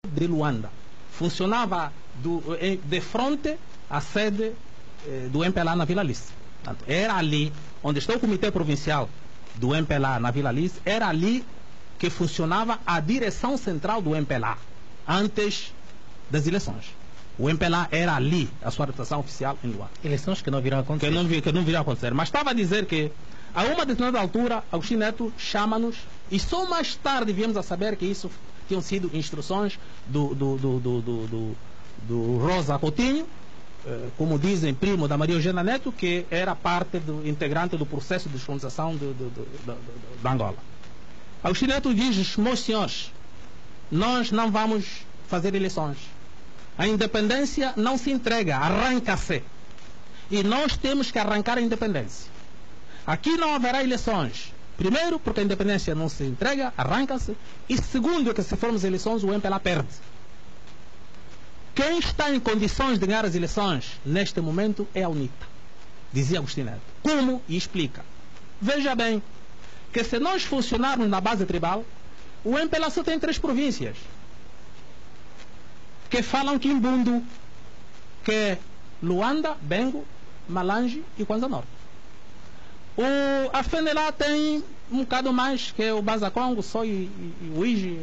de Luanda. Funcionava de frente à sede do MPLA na Vila Alice. Portanto, era ali onde está o Comitê Provincial do MPLA na Vila Alice, era ali que funcionava a direção central do MPLA antes das eleições. O MPLA era ali, a sua representação oficial em Luanda. Eleições que não virão a acontecer. Que não virão a acontecer. Mas estava a dizer que, a uma determinada altura, Agostinho Neto chama-nos, e só mais tarde viemos a saber que isso tinham sido instruções do Rosa Coutinho, como dizem, primo da Maria Eugênia Neto, que era parte integrante do processo de descolonização da Angola. Agostinho Neto diz: meus senhores, nós não vamos fazer eleições. A independência não se entrega, arranca-se. E nós temos que arrancar a independência. Aqui não haverá eleições. Primeiro, porque a independência não se entrega, arranca-se. E segundo, que se formos eleições, o MPLA perde. Quem está em condições de ganhar as eleições neste momento é a UNITA, dizia Agostinho Neto. Como? E explica. Veja bem, que se nós funcionarmos na base tribal, o MPLA só tem 3 províncias que falam Quimbundo, que é Luanda, Bengo, Malange e Kwanza Norte. A FENELA tem um bocado mais, que é o Baza Congo, Soi e Uigi.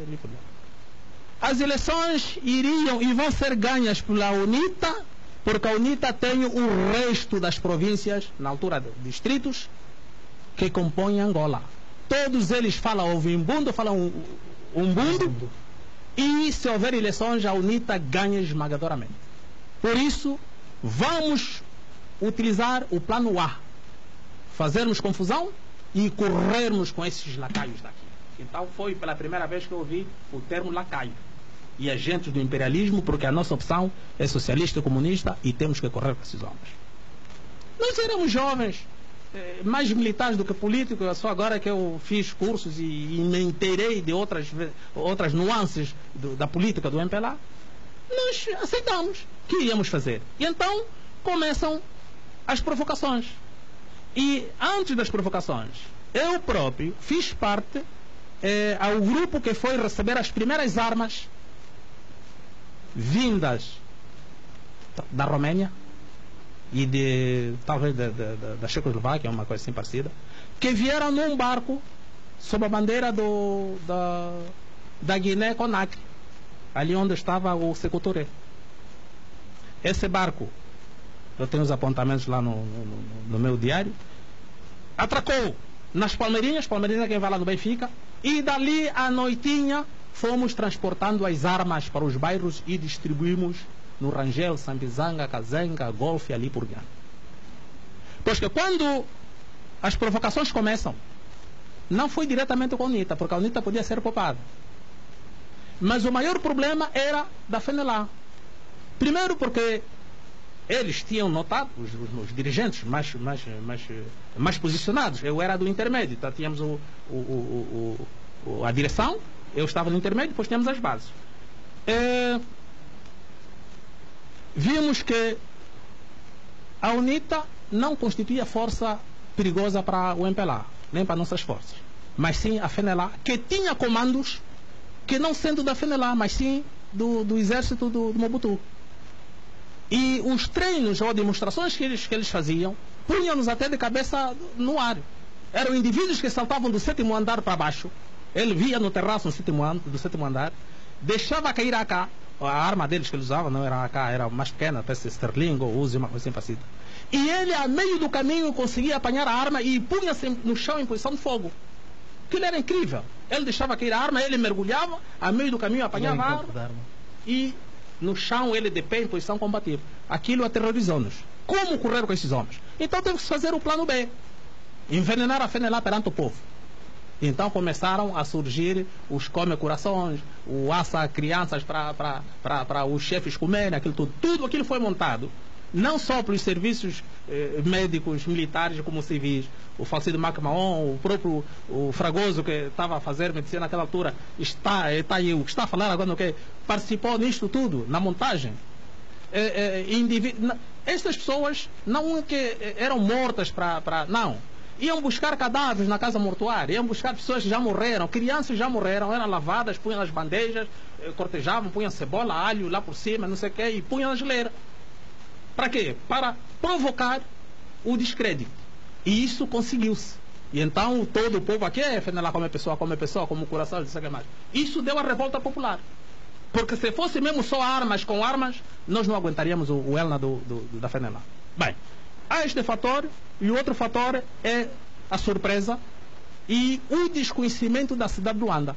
As eleições iriam e vão ser ganhas pela UNITA, porque a UNITA tem o resto das províncias, na altura de distritos, que compõem Angola. Todos eles falam Ovimbundo, falam Umbundo, e se houver eleições, a UNITA ganha esmagadoramente. Por isso, vamos utilizar o plano A, fazermos confusão e corrermos com esses lacaios daqui. Então foi pela primeira vez que eu ouvi o termo lacaio e agentes do imperialismo, porque a nossa opção é socialista e comunista e temos que correr com esses homens. Nós éramos jovens, mais militares do que políticos, só agora que eu fiz cursos e me inteirei de outras nuances da política do MPLA, nós aceitamos que íamos fazer. E então começam as provocações. E antes das provocações, eu próprio fiz parte ao grupo que foi receber as primeiras armas vindas da Roménia e talvez da Checoslováquia, uma coisa assim parecida, que vieram num barco sob a bandeira da Guiné-Conakry, ali onde estava o Sékou Touré. Esse barco, eu tenho os apontamentos lá no meu diário, atracou nas Palmeirinhas quem vai lá no Benfica, e dali à noitinha fomos transportando as armas para os bairros e distribuímos no Rangel, Sambizanga, Kazenga, Golfe, ali por diante. Pois que quando as provocações começam, não foi diretamente com a UNITA, porque a UNITA podia ser poupada. Mas o maior problema era da FENELA. Primeiro porque eles tinham notado, os dirigentes mais posicionados, eu era do intermédio, então tínhamos a direção, eu estava no intermédio, depois tínhamos as bases. Vimos que a UNITA não constituía força perigosa para o MPLA, nem para nossas forças, mas sim a FENELA, que tinha comandos que não sendo da FENELA, mas sim do exército do Mobutu. E os treinos ou demonstrações que eles faziam punham-nos até de cabeça no ar. Eram indivíduos que saltavam do 7º andar para baixo. Ele via no terraço do 7º andar, deixava cair a AK, a arma deles que eles usavam não era a AK, era mais pequena, peça de Sterling ou Uzi, uma coisa assim parecida. E ele, a meio do caminho, conseguia apanhar a arma e punha-se no chão em posição de fogo. Aquilo era incrível. Ele deixava cair a arma, ele mergulhava, a meio do caminho apanhava a arma e no chão ele de pé em posição combativa. Aquilo aterrorizou-nos. Como correr com esses homens? Então teve que fazer o plano B. Envenenar a FENELA perante o povo. Então começaram a surgir os come-corações, o assa crianças para os chefes comerem, aquilo tudo. Tudo aquilo foi montado, não só pelos serviços médicos, militares como civis. O falecido Macmaon, o próprio Fragoso, que estava a fazer medicina naquela altura, está aí, o que está a falar agora, que participou nisto tudo, na montagem. Estas pessoas não que eram mortas não. iam buscar cadáveres na casa mortuária, iam buscar pessoas que já morreram, crianças já morreram, eram lavadas, punham nas bandejas, cortejavam, punham cebola, alho lá por cima, não sei o quê, e punham na geleira. Para quê? Para provocar o descrédito. E isso conseguiu-se. E então todo o povo aqui, FNLA como pessoa, como coração, não sei o que mais. Isso deu a revolta popular. Porque se fosse mesmo só armas com armas, nós não aguentaríamos o ELNA da FNLA. Bem, há este fator, e o outro fator é a surpresa e o desconhecimento da cidade de Luanda.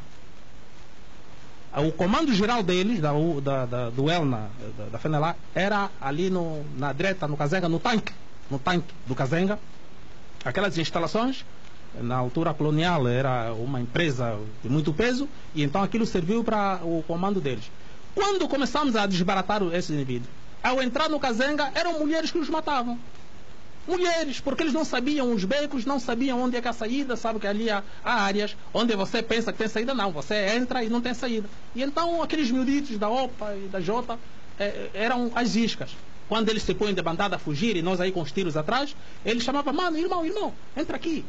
O comando geral deles, do ELNA, da FNLA, era ali na direita, no Kazenga, no tanque do Kazenga. Aquelas instalações, na altura colonial, era uma empresa de muito peso, e então aquilo serviu para o comando deles. Quando começamos a desbaratar esses indivíduos, ao entrar no Kazenga, eram mulheres que os matavam. Mulheres, porque eles não sabiam os becos, não sabiam onde é que a saída, sabe que ali há áreas onde você pensa que tem saída, não, você entra e não tem saída. E então aqueles miuditos da OPA e da Jota eram as iscas. Quando eles se põem de bandada a fugir e nós aí com os tiros atrás, ele chamava, mano, irmão, entra aqui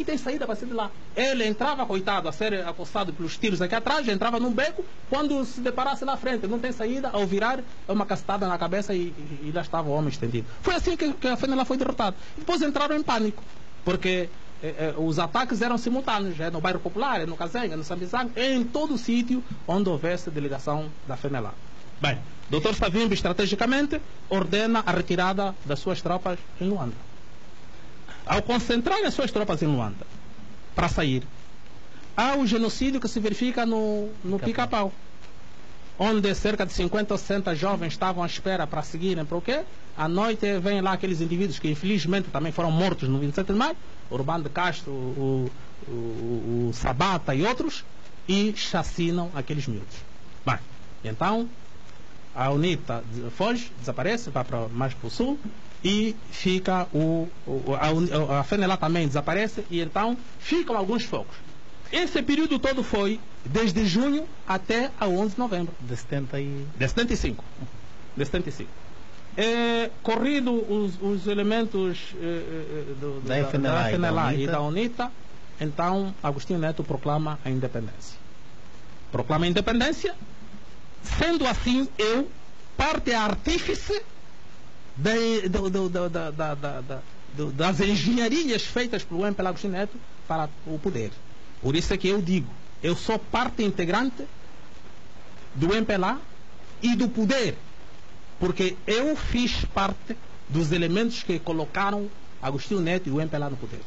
tem saída para sair de lá. Ele entrava, coitado, a ser acossado pelos tiros aqui atrás, entrava num beco, quando se deparasse lá à frente, não tem saída, ao virar, uma cacetada na cabeça e lá estava o homem estendido. Foi assim que a FNLA foi derrotada. Depois entraram em pânico, porque os ataques eram simultâneos, no bairro Popular, no Kazenga, no Sambizang, em todo o sítio onde houvesse delegação da FNLA. Bem, Dr. Savimbi, estrategicamente, ordena a retirada das suas tropas em Luanda. Ao concentrar as suas tropas em Luanda, para sair, há o genocídio que se verifica no Pica-Pau, onde cerca de 50 ou 60 jovens estavam à espera para seguirem para o quê? À noite vêm lá aqueles indivíduos que infelizmente também foram mortos no 27 de maio, Urbano de Castro, o Sabata e outros, e chacinam aqueles miúdos. Bem, então a UNITA foge, desaparece, vai mais para o sul, e fica a FNLA também desaparece, e então ficam alguns focos. Esse período todo foi desde junho até a 11 de novembro. De 75. Corrido os elementos da FNLA e da UNITA, então Agostinho Neto proclama a independência. Proclama a independência, sendo assim eu parte artífice das engenharias feitas pelo MPLA Agostinho Neto para o poder. Por isso é que eu digo, eu sou parte integrante do MPLA e do poder, porque eu fiz parte dos elementos que colocaram Agostinho Neto e o MPLA no poder.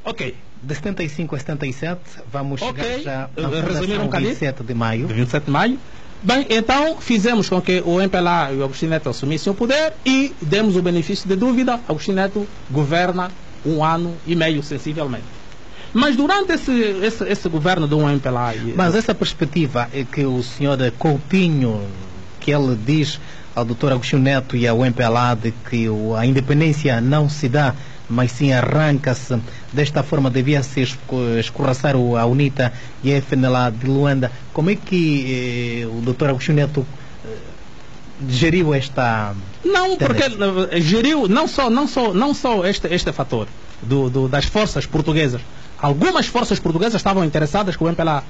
Ok. De 75 a 77, vamos chegar já na resumir um bocadinho. 27 de maio. 27 de maio. Bem, então fizemos com que o MPLA e o Agostinho Neto assumissem o poder e demos o benefício de dúvida. Agostinho Neto governa 1 ano e meio, sensivelmente. Mas durante esse governo do MPLA... Mas essa perspectiva é que o senhor Coutinho, que ele diz ao Dr. Agostinho Neto e ao MPLA de que a independência não se dá, mas sim arranca-se, desta forma devia se escorraçar a UNITA e a FNLA de Luanda. Como é que o Dr. Agostinho Neto geriu esta... Não, porque geriu não só este fator das forças portuguesas. Algumas forças portuguesas estavam interessadas que o MPLA,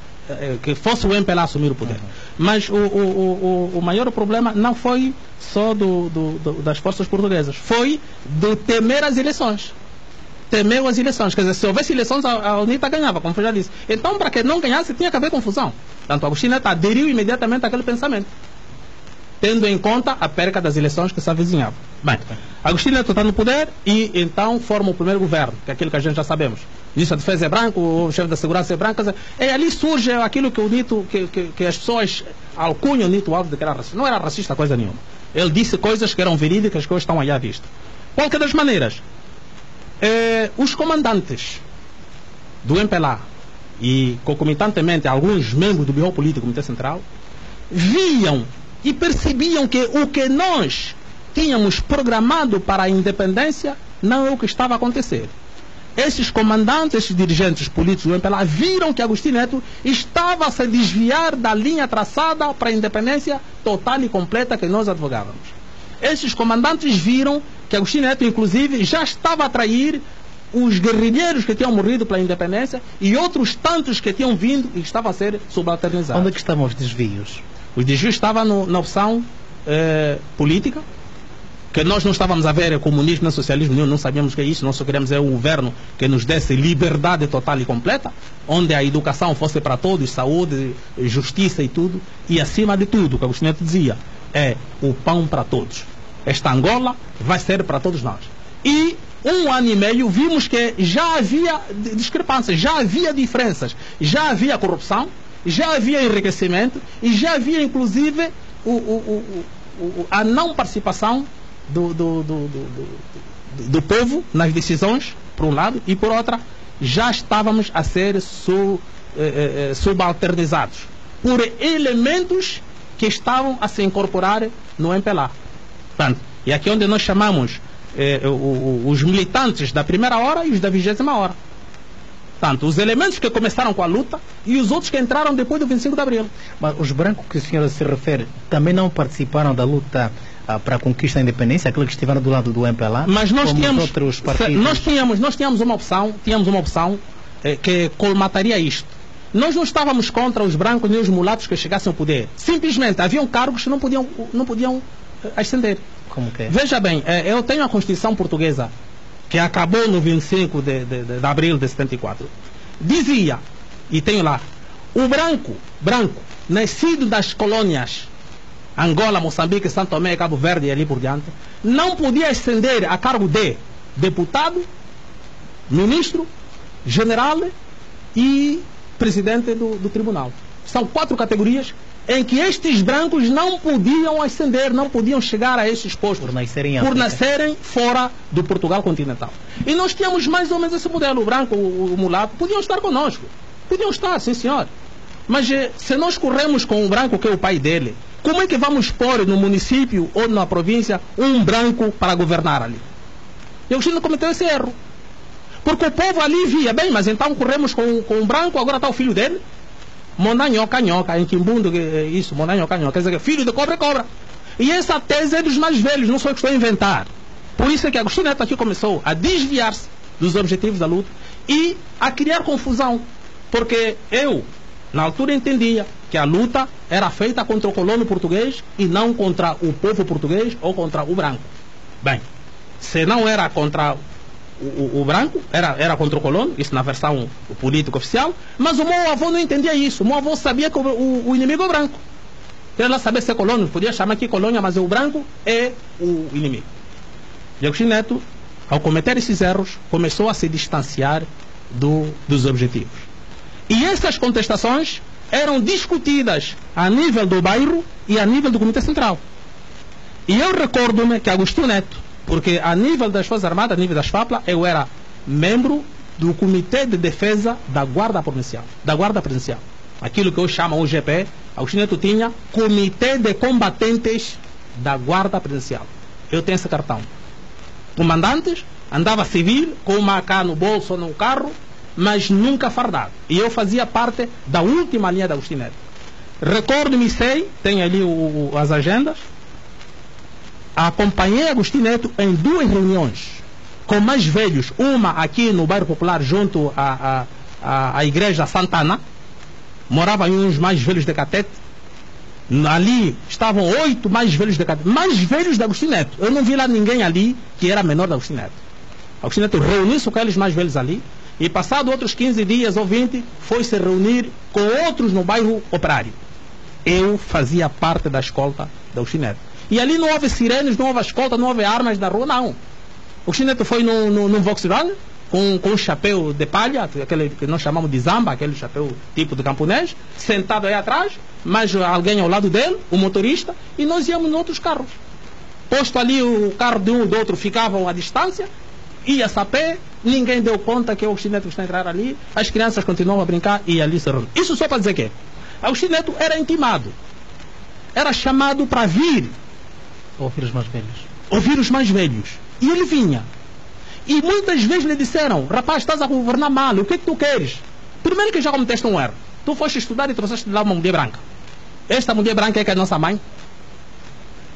que fosse o MPLA assumir o poder. Mas o maior problema não foi só das forças portuguesas, foi de temer as eleições. Temeu as eleições, quer dizer, se houvesse eleições a UNITA ganhava, como eu já disse. Então, para que não ganhasse, tinha que haver confusão. Portanto, Agostinho Neto aderiu imediatamente àquele pensamento, tendo em conta a perca das eleições que se avizinhavam. Bem, Agostinho Neto está no poder e então forma o primeiro governo, que é aquilo que a gente já sabemos. O ministro da Defesa é branco, o chefe da Segurança é branco. E ali surge aquilo que o Nito, que as pessoas alcunham o Nito Alves de que era racista. Não era racista coisa nenhuma. Ele disse coisas que eram verídicas, que hoje estão aí à vista. Qualquer das maneiras, os comandantes do MPLA e concomitantemente alguns membros do Bureau Político do Comitê Central viam e percebiam que o que nós tínhamos programado para a independência não é o que estava a acontecer. Esses comandantes, esses dirigentes políticos do MPLA viram que Agostinho Neto estava a se desviar da linha traçada para a independência total e completa que nós advogávamos. Esses comandantes viram que Agostinho Neto, inclusive, já estava a trair os guerrilheiros que tinham morrido pela independência e outros tantos que tinham vindo e estavam a ser subalternizados. Onde é que estavam os desvios? Os desvios estavam na opção política, que nós não estávamos a ver comunismo nem socialismo nenhum, não sabíamos o que é isso, nós só queríamos um governo que nos desse liberdade total e completa, onde a educação fosse para todos, saúde, justiça e tudo, e acima de tudo, o que Agostinho Neto dizia, é o pão para todos. Esta Angola vai ser para todos nós. E 1 ano e meio vimos que já havia discrepâncias, já havia diferenças, já havia corrupção, já havia enriquecimento e já havia inclusive a não participação do povo nas decisões, por um lado, e por outra, já estávamos a ser subalternizados por elementos que estavam a se incorporar no MPLA. Portanto, e aqui onde nós chamamos os militantes da primeira hora e os da 20ª hora. Portanto, os elementos que começaram com a luta e os outros que entraram depois do 25 de abril. Mas os brancos que a senhora se refere também não participaram da luta para a conquista da independência, aqueles que estiveram do lado do MPLA? Mas nós tínhamos, outros partidos? nós tínhamos uma opção, que colmataria isto. Nós não estávamos contra os brancos nem os mulatos que chegassem ao poder. Simplesmente haviam cargos que não podiam ascender. Como que é? Veja bem, eu tenho a Constituição Portuguesa que acabou no 25 de abril de 74. Dizia, e tenho lá, o branco, nascido das colônias Angola, Moçambique, São Tomé, Cabo Verde e ali por diante, não podia ascender a cargo de deputado, ministro, general e presidente do tribunal. São 4 categorias em que estes brancos não podiam ascender, não podiam chegar a estes postos por nascerem fora do Portugal continental. E nós tínhamos mais ou menos esse modelo. O branco, o mulato, podiam estar conosco. Podiam estar, sim senhor. Mas se nós corremos com o branco que é o pai dele, como é que vamos pôr no município ou na província um branco para governar ali? E o Agostinho cometeu esse erro. Porque o povo ali via, bem, mas então corremos com um branco, agora está o filho dele. Monanhoca, em Quimbundo, isso, Monanhoca, quer dizer, filho de cobra é cobra. E essa tese é dos mais velhos, não sou eu que estou a inventar. Por isso é que Agostinho Neto aqui começou a desviar-se dos objetivos da luta e a criar confusão. Porque eu, na altura, entendia que a luta era feita contra o colono português e não contra o povo português ou contra o branco. Bem, se não era contra o branco, era contra o colono, isso na versão política oficial, mas o meu avô não entendia isso. O meu avô sabia que o inimigo é o branco. Ele sabia ser colono, podia chamar aqui colônia, mas o branco é o inimigo. E Agostinho Neto, ao cometer esses erros, começou a se distanciar dos objetivos. E essas contestações eram discutidas a nível do bairro e a nível do Comitê Central. E eu recordo-me que Agostinho Neto, porque a nível das Forças Armadas, a nível das FAPLA, eu era membro do Comitê de Defesa da Guarda Provincial, aquilo que eu chamo o GP. Agostinho Neto tinha Comitê de Combatentes da Guarda Provincial. Eu tenho esse cartão. Comandantes, andava civil, com uma AK no bolso ou no carro, mas nunca fardado. E eu fazia parte da última linha da Agostinho Neto. Recordo-me, tenho ali as agendas, acompanhei Agostinho Neto em 2 reuniões com mais velhos, uma aqui no bairro Popular junto à igreja Santana, moravam uns mais velhos de Catete, ali estavam 8 mais velhos de Catete, mais velhos de Agostinho Neto. Eu não vi lá ninguém ali que era menor de Agostinho Neto. Agostinho Neto reuniu-se com aqueles mais velhos ali e passado outros 15 dias ou 20 foi se reunir com outros no bairro Operário. Eu fazia parte da escolta de Agostinho Neto. E ali não houve sirenes, não houve escolta, não houve armas da rua, não. O Agostinho Neto foi num Volkswagen com um chapéu de palha, aquele que nós chamamos de zamba, aquele chapéu tipo de camponês, sentado aí atrás, mais alguém ao lado dele, o motorista, e nós íamos em outros carros. Posto ali o carro de um e do outro ficavam à distância, ia-se a pé, ninguém deu conta que o Agostinho Neto está a entrar ali, as crianças continuavam a brincar e ali se reuniam. Isso só para dizer que Agostinho Neto era intimado, era chamado para vir ouvir os mais velhos. Ouvir os mais velhos. E ele vinha. E muitas vezes lhe disseram: rapaz, estás a governar mal, o que é que tu queres? Primeiro que já cometeste um erro. Tu foste estudar e trouxeste lá uma mulher branca. Esta mulher branca é que é a nossa mãe.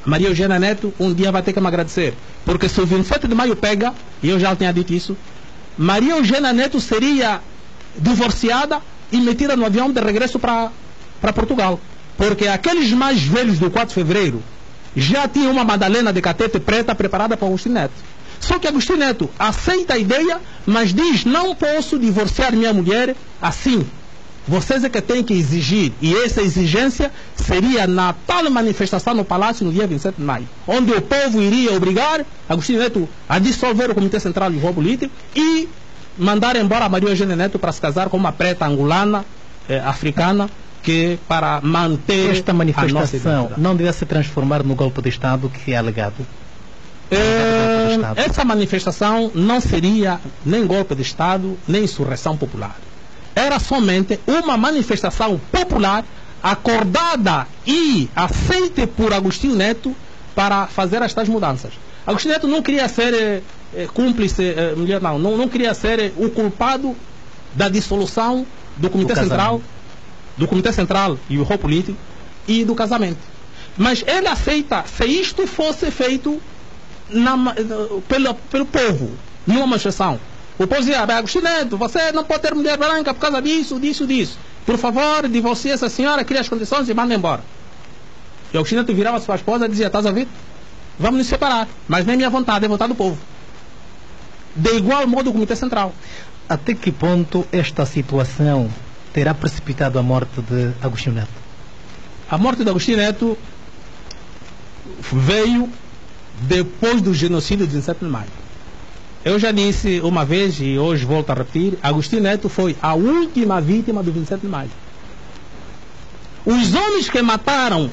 Maria Eugênia Neto um dia vai ter que me agradecer. Porque se o 27 de maio pega, e eu já tinha dito isso, Maria Eugênia Neto seria divorciada e metida no avião de regresso para Portugal. Porque aqueles mais velhos do 4 de fevereiro já tinham uma Madalena de catete preta preparada para Agostinho Neto. Só que Agostinho Neto aceita a ideia, mas diz: não posso divorciar minha mulher assim. Vocês é que têm que exigir. E essa exigência seria na tal manifestação no Palácio no dia 27 de maio, onde o povo iria obrigar Agostinho Neto a dissolver o Comitê Central do Jogo Político e mandar embora a Maria Eugênia Neto para se casar com uma preta angolana, africana, que para manter esta manifestação não deve se transformar no golpe de Estado que é alegado? Essa manifestação não seria nem golpe de Estado, nem insurreição popular. Era somente uma manifestação popular acordada e aceita por Agostinho Neto para fazer estas mudanças. Agostinho Neto não queria ser cúmplice, não queria ser o culpado da dissolução do Comitê Central, do Comitê Central e o Jogo Político e do casamento. Mas ele aceita se isto fosse feito pelo povo, numa manifestação. O povo dizia: Agostinho Neto, você não pode ter mulher branca por causa disso. Por favor, divorcie essa senhora, cria as condições e manda embora. E Agostinho Neto virava a sua esposa e dizia: estás a ver? Vamos nos separar, mas nem minha vontade, é a vontade do povo. De igual modo o Comitê Central. Até que ponto esta situação terá precipitado a morte de Agostinho Neto? A morte de Agostinho Neto veio depois do genocídio de 17 de maio. Eu já disse uma vez e hoje volto a repetir: Agostinho Neto foi a última vítima do 27 de maio. Os homens que mataram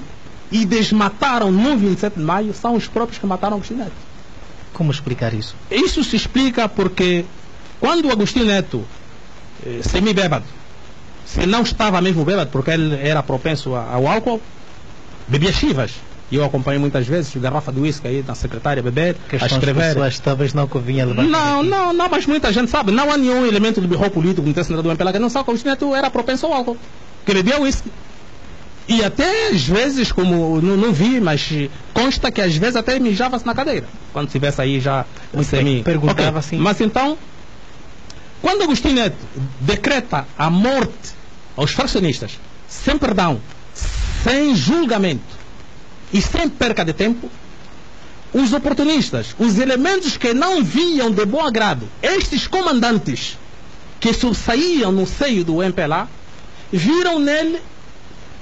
e desmataram no 27 de maio são os próprios que mataram Agostinho Neto. Como explicar isso? Isso se explica porque quando o Agostinho Neto, semi-bêbado, se não estava mesmo bêbado porque ele era propenso ao álcool, bebia chivas. E eu acompanho muitas vezes garrafa de uísque aí na secretária beber, a escrever. Pessoas talvez não convinha levar. Não, mas muita gente sabe. Não há nenhum elemento do Jogo Político no texto do MPLA que não sabe que o Agostinho Neto era propenso ao álcool, que bebia uísque. E até às vezes, como não vi, mas consta que às vezes até mijava-se na cadeira, quando estivesse aí já perguntava assim. Mas então, quando Agostinho Neto decreta a morte aos faccionistas, sem perdão, sem julgamento e sem perca de tempo, os oportunistas, os elementos que não viam de bom agrado estes comandantes que saíam no seio do MPLA, viram nele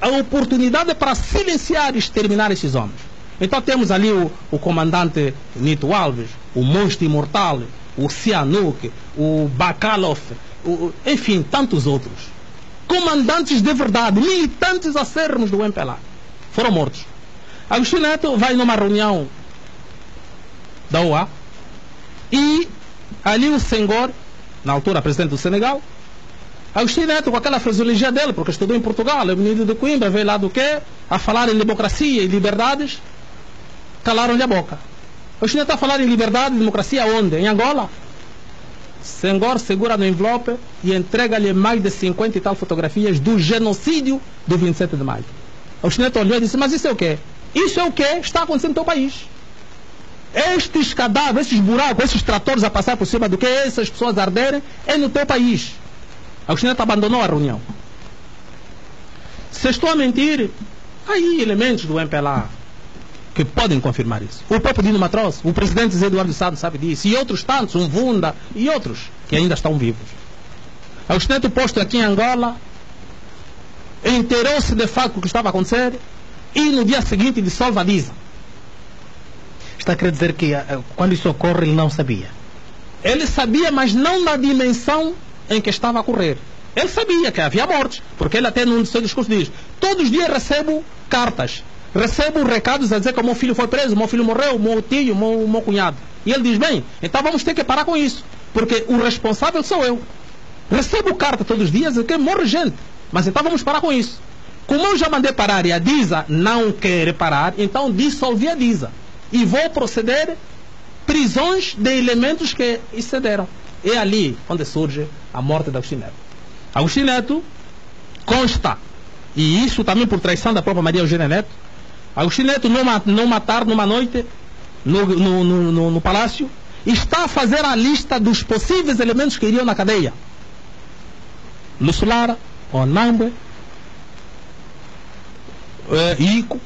a oportunidade para silenciar e exterminar esses homens. Então temos ali o comandante Nito Alves, o Monstro Imortal, o Sihanouk, o Bakalov, enfim, tantos outros. Comandantes de verdade, militantes acérrimos do MPLA, foram mortos. Agostinho Neto vai numa reunião da OA e ali o Senghor, na altura presidente do Senegal, Agostinho Neto, com aquela fisiologia dele, porque estudou em Portugal, é menino de Coimbra, veio lá do quê? A falar em democracia e liberdades, calaram-lhe a boca. Agostinho Neto a falar em liberdade e democracia onde? Em Angola? Senghor segura no envelope e entrega-lhe mais de 50 e tal fotografias do genocídio do 27 de maio. Agostinho Neto olhou e disse: mas isso é o quê? Isso é o que está acontecendo no teu país. Estes cadáveres, esses buracos, esses tratores a passar por cima do que essas pessoas arderem, é no teu país. Agostinho Neto abandonou a reunião. Se estou a mentir, há aí elementos do MPLA que podem confirmar isso. O próprio Dino Matroz, o presidente Zé Eduardo Sado sabe disso, e outros tantos, um Vunda e outros que ainda estão vivos. Agostinho Neto, posto aqui em Angola, inteirou-se de facto o que estava a acontecer e no dia seguinte dissolve a DISA. Está a querer dizer que quando isso ocorre ele não sabia? Ele sabia, mas não na dimensão em que estava a ocorrer. Ele sabia que havia mortes, porque ele até num dos seus discursos diz: todos os dias recebo cartas, recebo recados a dizer que o meu filho foi preso, o meu filho morreu, o meu tio, o meu cunhado. E ele diz: bem, então vamos ter que parar com isso, porque o responsável sou eu. Recebo carta todos os dias de que morre gente, mas então vamos parar com isso. Como eu já mandei parar e a DISA não quer parar, então dissolvi a DISA. E vou proceder prisões de elementos que excederam. É ali onde surge a morte de Agostinho Neto. Agostinho Neto consta, e isso também por traição da própria Maria Eugênia Neto, Agostinho Neto numa tarde, numa noite, no palácio, está a fazer a lista dos possíveis elementos que iriam na cadeia. Lusulara, Onambe, Ico,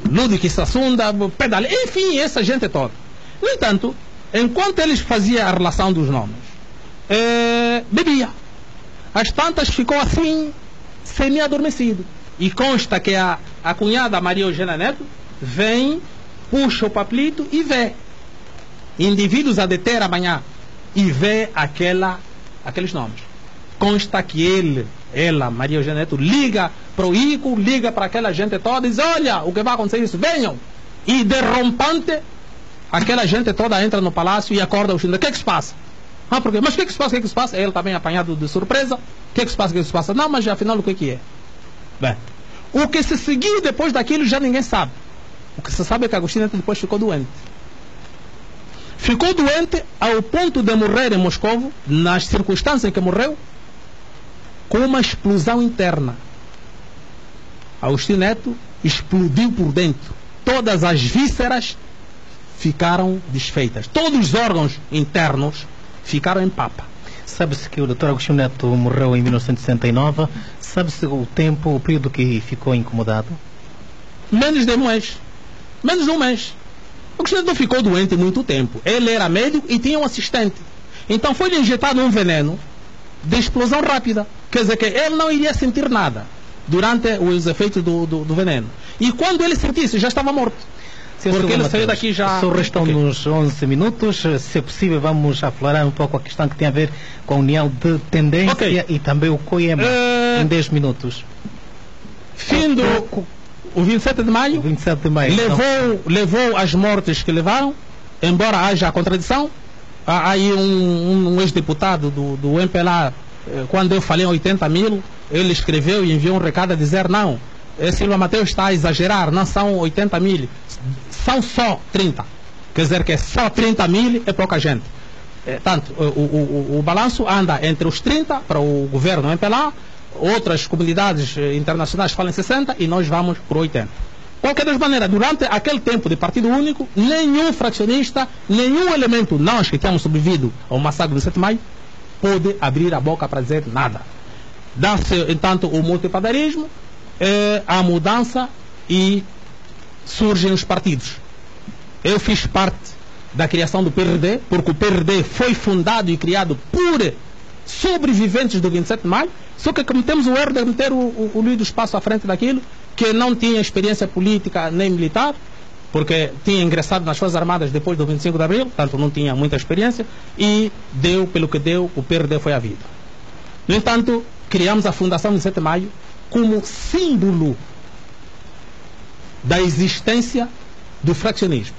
Ludwig Sassunda, Pedale, enfim, essa gente toda. No entanto, enquanto eles faziam a relação dos nomes, bebia. Às tantas ficou assim, semi-adormecido. E consta que a cunhada Maria Eugênia Neto vem, puxa o papelito e vê indivíduos a deter amanhã e vê aqueles nomes. Consta que ela, Maria Eugênia Neto, liga para o Ico, liga para aquela gente toda e diz: olha, o que vai acontecer isso, venham. E derrompante, aquela gente toda entra no palácio e acorda o China. O que é que se passa? Por quê? Mas o que é que se passa? O que é que se passa? Ele também apanhado de surpresa. O que é que se passa? O que é que se passa? Não, mas afinal o que é? Bem, o que se seguiu depois daquilo já ninguém sabe. O que se sabe é que Agostinho Neto depois ficou doente. Ficou doente ao ponto de morrer em Moscovo, nas circunstâncias em que morreu, com uma explosão interna. Agostinho Neto explodiu por dentro. Todas as vísceras ficaram desfeitas. Todos os órgãos internos ficaram em papa. Sabe-se que o Dr. Agostinho Neto morreu em 1969. Sabe-se o período que ficou incomodado? Menos de um mês. Menos de um mês. O Agostinho Neto não ficou doente muito tempo. Ele era médico e tinha um assistente. Então foi-lhe injetado um veneno de explosão rápida. Quer dizer que ele não iria sentir nada durante os efeitos do veneno. E quando ele sentisse, já estava morto. Porque ele saiu daqui já... Só restam-nos 11 minutos. Se é possível, vamos aflorar um pouco a questão que tem a ver com a união de tendência e também o COEMA em 10 minutos. Fim do... O 27 de maio, 27 de maio levou as mortes que levaram, embora haja a contradição. Há aí um ex-deputado do MPLA, quando eu falei em 80 mil, ele escreveu e enviou um recado a dizer: não, Silva Mateus está a exagerar, não são 80 mil, são só 30. Quer dizer que só 30 mil é pouca gente. Tanto, o balanço anda entre os 30 para o governo MPLA, outras comunidades internacionais falam 60 e nós vamos por 80. Qualquer das maneiras, durante aquele tempo de partido único, nenhum fraccionista, nenhum elemento, nós que temos sobrevivido ao massacre do 7 de maio, pôde abrir a boca para dizer nada. Dá-se, entanto, o multipadarismo, a mudança e surgem os partidos. Eu fiz parte da criação do PRD, porque o PRD foi fundado e criado por sobreviventes do 27 de maio, só que cometemos o erro de meter o Luís do Espaço à frente daquilo, que não tinha experiência política nem militar, porque tinha ingressado nas Forças Armadas depois do 25 de abril, portanto não tinha muita experiência, e deu pelo que deu, o PRD foi à vida. No entanto, criamos a Fundação 27 de Maio como símbolo da existência do fraccionismo.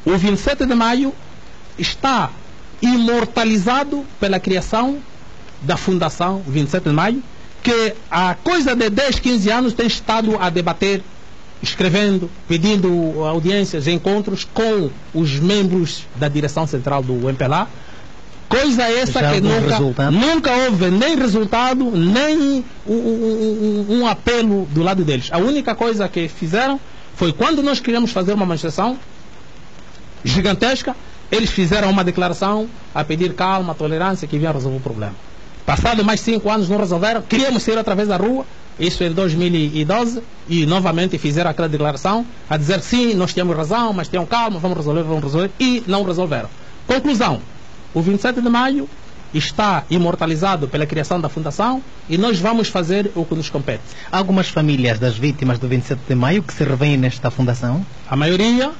O 27 de maio está imortalizado pela criação da Fundação 27 de Maio, que há coisa de 10, 15 anos tem estado a debater, escrevendo, pedindo audiências, encontros com os membros da direção central do MPLA. Coisa essa que nunca houve nem resultado, nem um apelo do lado deles. A única coisa que fizeram foi quando nós queríamos fazer uma manifestação gigantesca, eles fizeram uma declaração a pedir calma, tolerância, que vinha resolver o problema. Passado mais 5 anos não resolveram, queríamos sair através da rua, isso em 2012, e novamente fizeram aquela declaração a dizer sim, nós tínhamos razão, mas tenham calma, vamos resolver, e não resolveram. Conclusão, o 27 de maio está imortalizado pela criação da Fundação e nós vamos fazer o que nos compete. Há algumas famílias das vítimas do 27 de maio que se revêem nesta Fundação? A maioria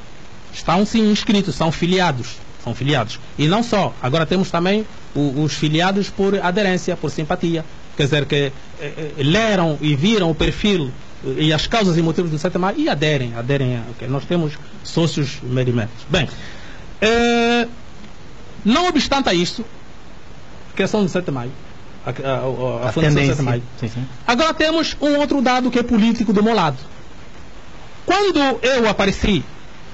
estão sim inscritos, são filiados. E não só, agora temos também os filiados por aderência, por simpatia. Quer dizer que leram e viram o perfil e as causas e motivos do 27 de maio e aderem. Okay. Nós temos sócios merimentos. Bem, não obstante a isso, criação do 27 de maio, a Fundação 27 de maio. Sim. Agora temos um outro dado que é político do meu lado. Quando eu apareci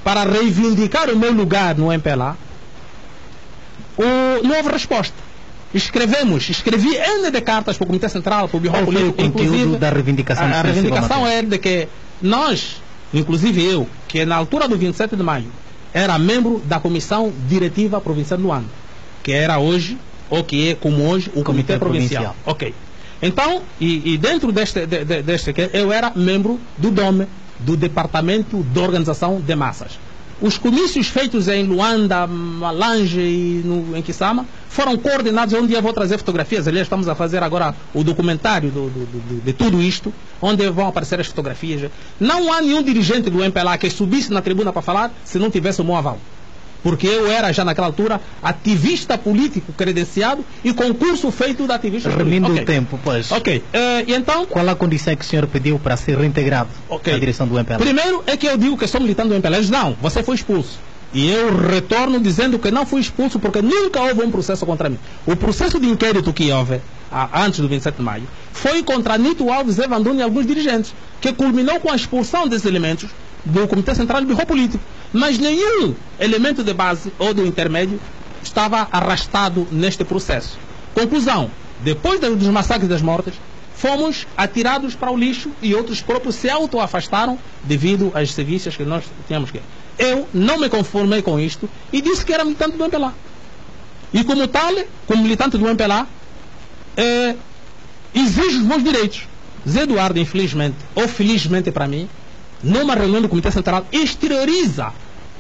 para reivindicar o meu lugar no MPLA, não houve resposta. Escrevi N de cartas para o Comitê Central, para o Birro Político. Qual foi o conteúdo da reivindicação? A reivindicação é de que nós, inclusive eu, que na altura do 27 de maio era membro da Comissão Diretiva Provincial de Luanda, que era hoje, ou que é como hoje, o Comitê Provincial. Ok. Então, e dentro deste eu era membro do DOME, do Departamento de Organização de Massas. Os comícios feitos em Luanda, Malange e em Kisama foram coordenados. Um dia vou trazer fotografias. Aliás, estamos a fazer agora o documentário de tudo isto, onde vão aparecer as fotografias. Não há nenhum dirigente do MPLA que subisse na tribuna para falar se não tivesse o meu aval. Porque eu era já naquela altura ativista político credenciado e concurso feito de ativista político. Reunindo o tempo, pois. Ok. E então... Qual a condição que o senhor pediu para ser reintegrado à direção do MPLA? Primeiro é que eu digo que sou militante do MPLA. Eles não, você foi expulso. E eu retorno dizendo que não fui expulso porque nunca houve um processo contra mim. O processo de inquérito que houve antes do 27 de maio foi contra Nito Alves, Evanduni e alguns dirigentes, que culminou com a expulsão desses elementos do Comitê Central de Birro Político. Mas nenhum elemento de base ou do intermédio estava arrastado neste processo. Conclusão: depois dos massacres das mortes, fomos atirados para o lixo e outros próprios se auto-afastaram devido às serviços que nós tínhamos que... Eu não me conformei com isto e disse que era militante do MPLA. E como tal, como militante do MPLA, exijo os meus direitos. Zé Eduardo, infelizmente, ou felizmente para mim, numa reunião do Comitê Central, exterioriza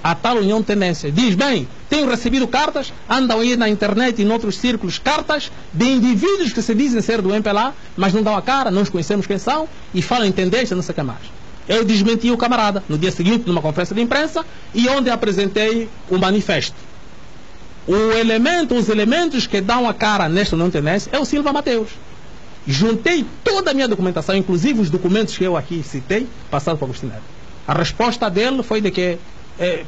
a tal união de tendência. Diz, bem, tenho recebido cartas, andam aí na internet e em outros círculos, cartas de indivíduos que se dizem ser do MPLA, mas não dão a cara, não os conhecemos quem são, e falam em tendência, não sei o que mais. Eu desmenti o camarada no dia seguinte, numa conferência de imprensa, e onde apresentei o manifesto. Os elementos que dão a cara nesta união de tendência é o Silva Mateus. Juntei toda a minha documentação, inclusive os documentos que eu aqui citei, passado para o Agostinho Neto. A resposta dele foi de que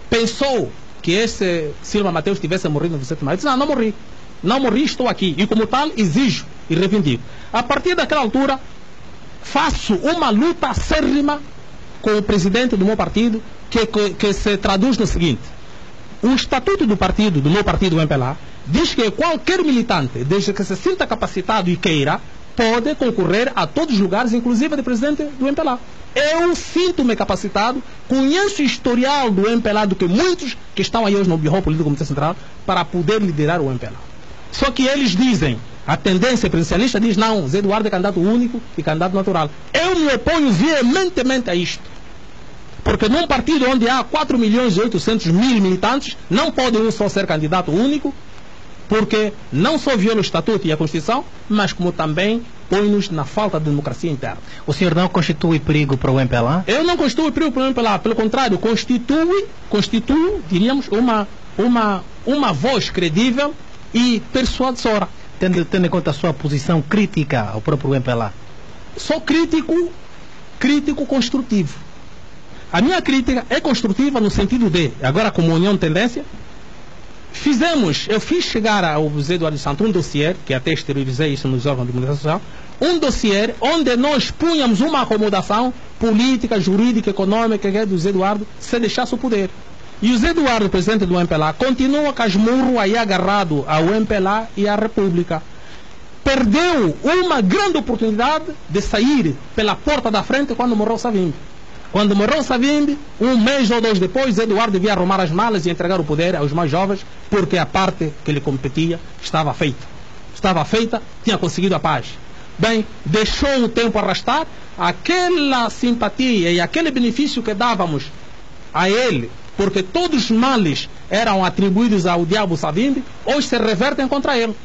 pensou que esse Silva Mateus tivesse morrido no 27 de maio. Eu disse, não morri. Não morri, estou aqui. E como tal, exijo e reivindico. A partir daquela altura, faço uma luta acérrima com o presidente do meu partido, que se traduz no seguinte: o estatuto do partido, do meu partido, o MPLA, diz que qualquer militante, desde que se sinta capacitado e queira, pode concorrer a todos os lugares, inclusive de presidente do MPLA. Eu sinto-me capacitado, conheço o historial do MPLA do que muitos que estão aí hoje no Birro Político do Comitê Central, para poder liderar o MPLA. Só que eles dizem, a tendência presidencialista diz, não, Zé Eduardo é candidato único e candidato natural. Eu me oponho veementemente a isto. Porque num partido onde há 4.800.000 militantes, não pode um só ser candidato único, porque não só viola o Estatuto e a Constituição, mas como também põe-nos na falta de democracia interna. O senhor não constitui perigo para o MPLA? Eu não constituo perigo para o MPLA, pelo contrário, constituo, diríamos, uma voz credível e persuasora. Tendo em conta a sua posição crítica ao próprio MPLA? Sou crítico construtivo. A minha crítica é construtiva no sentido de, agora como união de tendência, eu fiz chegar ao Zé Eduardo Santos um dossiê, que até exteriorizei isso nos órgãos de comunicação social, um dossiê onde nós punhamos uma acomodação política, jurídica, econômica que é do Zé Eduardo, se deixasse o poder. E o Zé Eduardo, presidente do MPLA, continua casmurro aí agarrado ao MPLA e à República. Perdeu uma grande oportunidade de sair pela porta da frente quando morreu Savimbi. Quando morreu Savimbi, um mês ou dois depois, Eduardo devia arrumar as malas e entregar o poder aos mais jovens, porque a parte que lhe competia estava feita. Estava feita, tinha conseguido a paz. Bem, deixou o tempo arrastar, aquela simpatia e aquele benefício que dávamos a ele, porque todos os males eram atribuídos ao diabo Savimbi, hoje se revertem contra ele.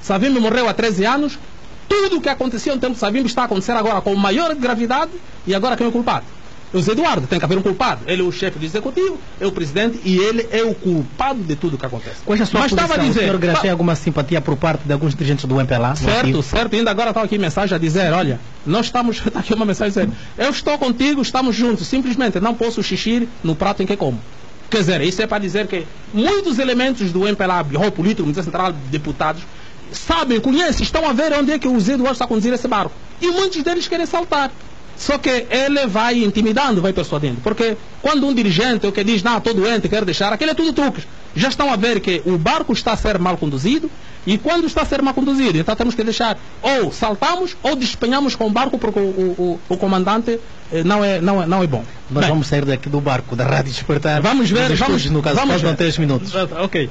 Savimbi morreu há 13 anos, tudo o que acontecia no tempo de Savimbi está a acontecer agora com maior gravidade, e agora quem é o culpado? O Zé Eduardo, tem que haver um culpado. Ele é o chefe do executivo, é o presidente e ele é o culpado de tudo o que acontece. Qual é a sua posição? O senhor granjeia alguma simpatia por parte de alguns dirigentes do MPLA? Certo. Ainda agora está aqui mensagem a dizer, olha, nós estamos, está aqui uma mensagem a dizer, eu estou contigo, estamos juntos, simplesmente não posso xixir no prato em que como. Quer dizer, isso é para dizer que muitos elementos do MPLA, Birro Político, Comitê Central, deputados, sabem, conhecem, estão a ver onde é que o Zé Eduardo está a conduzir esse barco. E muitos deles querem saltar. Só que ele vai intimidando, vai persuadindo. Porque quando um dirigente, o que diz, não, estou doente, quero deixar, aquele é tudo truques. Já estão a ver que o barco está a ser mal conduzido, E quando está a ser mal conduzido, então temos que deixar, ou saltamos ou despenhamos com o barco, porque o comandante não é bom. Nós vamos sair daqui do barco, da Rádio Despertar. Vamos ver, no caso, faltam 3 minutos. Ok.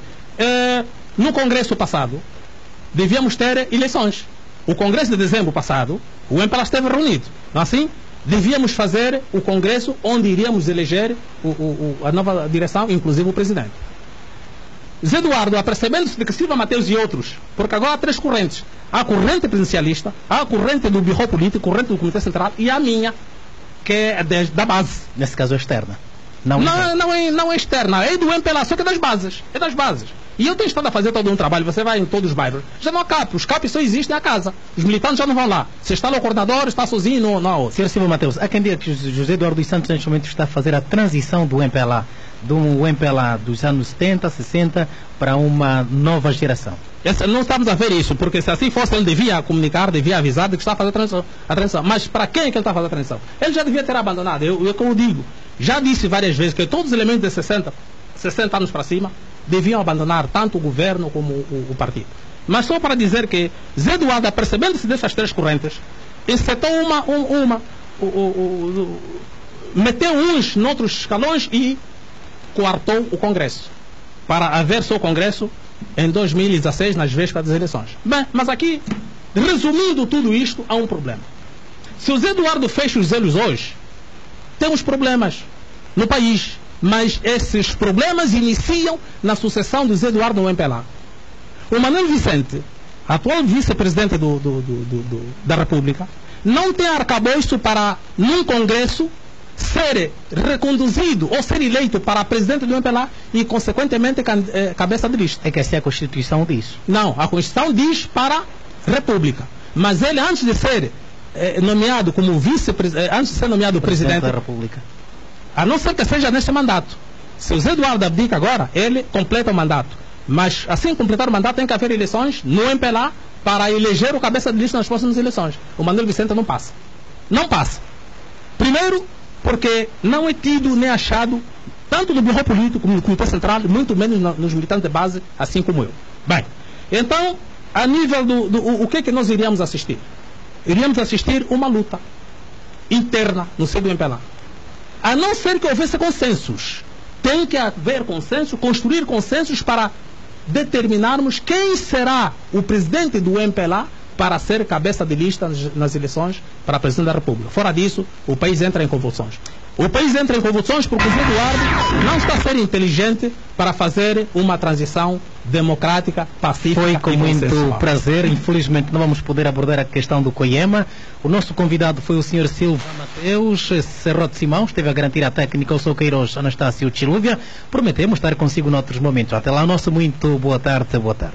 No Congresso passado, devíamos ter eleições. O Congresso de dezembro passado, o MPLA esteve reunido. Não é assim? Devíamos fazer o Congresso onde iríamos eleger a nova direção, inclusive o presidente. Zé Eduardo, apercebendo-se de que Silva Mateus e outros, porque agora há 3 correntes. Há a corrente presidencialista, há a corrente do Birro Político, a corrente do Comitê Central e a minha, que é da base. Nesse caso é externa. Não é externa, é do MPLA, só que é das bases. É das bases. E eu tenho estado a fazer todo um trabalho, você vai em todos os bairros, já não há CAP, os CAP só existem na casa. Os militantes já não vão lá. Se está lá o coordenador, está sozinho, não há outro. Sr. Silva Mateus, há quem diga que José Eduardo dos Santos neste momento está a fazer a transição do MPLA, do MPLA dos anos 70, 60, para uma nova geração. Não estamos a ver isso, porque se assim fosse, ele devia comunicar, devia avisar de que está a fazer a transição. Mas para quem é que ele está a fazer a transição? Ele já devia ter abandonado. Como digo, já disse várias vezes que todos os elementos de 60 anos para cima deviam abandonar tanto o governo como o partido. Mas só para dizer que Zé Eduardo, apercebendo-se dessas 3 correntes, encetou meteu uns noutros escalões e coartou o Congresso, para haver só o Congresso em 2016, nas vésperas das eleições. Bem, mas aqui, resumindo tudo isto, há um problema. Se o Zé Eduardo fecha os olhos hoje, temos problemas no país. Mas esses problemas iniciam na sucessão do Zé Eduardo no MPLA. O Manuel Vicente, atual vice-presidente da República, não tem arcabouço para, num Congresso, ser reconduzido ou ser eleito para presidente do MPLA e, consequentemente, cabeça de lista. É que essa é a Constituição diz. Não, a Constituição diz para República. Mas ele, antes de ser nomeado como vice-presidente, antes de ser nomeado presidente da República, a não ser que seja neste mandato. Se o Zé Eduardo abdica agora, ele completa o mandato. Mas, assim completar o mandato, tem que haver eleições no MPLA para eleger o cabeça de lista nas próximas eleições. O Manuel Vicente não passa. Não passa. Primeiro, porque não é tido nem achado, tanto no Birro Político como no Comitê Central, muito menos nos militantes de base, assim como eu. Bem, então, a nível o que é que nós iríamos assistir? Iríamos assistir uma luta interna no seio do MPLA. A não ser que houvesse consensos. Tem que haver consenso, construir consensos para determinarmos quem será o presidente do MPLA para ser cabeça de lista nas eleições para presidente da República. Fora disso, o país entra em convulsões. O país entra em convulsões porque o Zé Eduardo não está a ser inteligente para fazer uma transição democrática, pacífica. Foi com muito prazer. Infelizmente não vamos poder abordar a questão do COIEMA. O nosso convidado foi o Sr. Silva Mateus Serrote Simão, esteve a garantir a técnica o Sr. Queiroz Anastácio Chilúvia. Prometemos estar consigo noutros momentos. Até lá, nosso muito boa tarde, boa tarde.